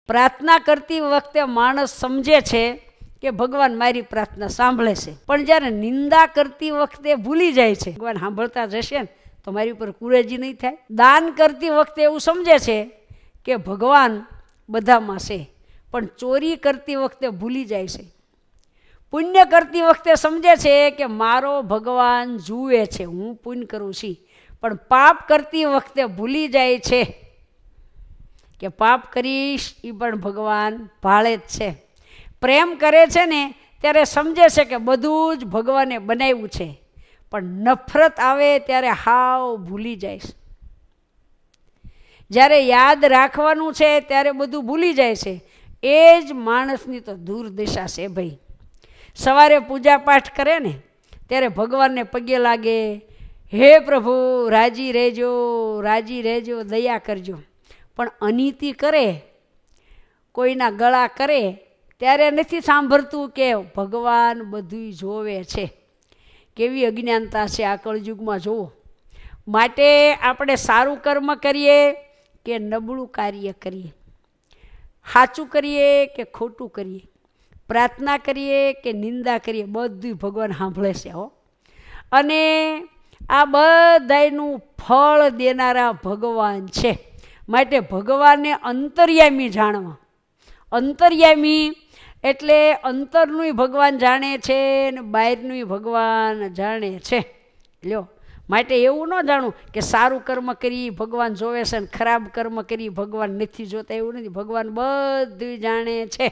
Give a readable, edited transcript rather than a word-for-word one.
પ્રાર્થના કરતી વખતે માણસ સમજે છે કે ભગવાન મારી પ્રાર્થના સાંભળે છે, પણ જ્યારે નિંદા કરતી વખતે ભૂલી જાય છે ભગવાન સાંભળતા જશે ને તો મારી ઉપર કુરેજી નહીં થાય. દાન કરતી વખતે એવું સમજે છે કે ભગવાન બધામાં છે, પણ ચોરી કરતી વખતે ભૂલી જાય છે. પુણ્ય કરતી વખતે સમજે છે કે મારો ભગવાન જુએ છે, હું પુણ્ય કરું છું, પણ પાપ કરતી વખતે ભૂલી જાય છે કે પાપ કરીશ એ પણ ભગવાન ભાળે જ છે. પ્રેમ કરે છે ને ત્યારે સમજે છે કે બધું જ ભગવાને બનાવ્યું છે, પણ નફરત આવે ત્યારે હાવ ભૂલી જાય છે. જ્યારે યાદ રાખવાનું છે ત્યારે બધું ભૂલી જાય છે. એ જ માણસની તો દુર્દશા છે ભાઈ. સવારે પૂજા પાઠ કરે ને ત્યારે ભગવાનને પગે લાગે, હે પ્રભુ રાજી રહેજો, દયા કરજો. પણ અનીતિ કરે, કોઈના ગળા કરે ત્યારે નથી સાંભળતું કે ભગવાન બધું જોવે છે. કેવી અજ્ઞાનતા છે આ કળયુગમાં જુઓ. માટે આપણે સારું કર્મ કરીએ કે નબળું કાર્ય કરીએ, સાચું કરીએ કે ખોટું કરીએ, પ્રાર્થના કરીએ કે નિંદા કરીએ, બધું ભગવાન સાંભળે છે હો. અને આ બધાયનું ફળ દેનારા ભગવાન છે. માટે ભગવાનને અંતર્યામી જાણવા. અંતર્યામી એટલે અંતરનું ભગવાન જાણે છે ને બહારનું ભગવાન જાણે છે. લ્યો, માટે એવું ન જાણવું કે સારું કર્મ કરી ભગવાન જોવે છે ને ખરાબ કર્મ કરી ભગવાન નથી જોતા. એવું નથી, ભગવાન બધું જાણે છે.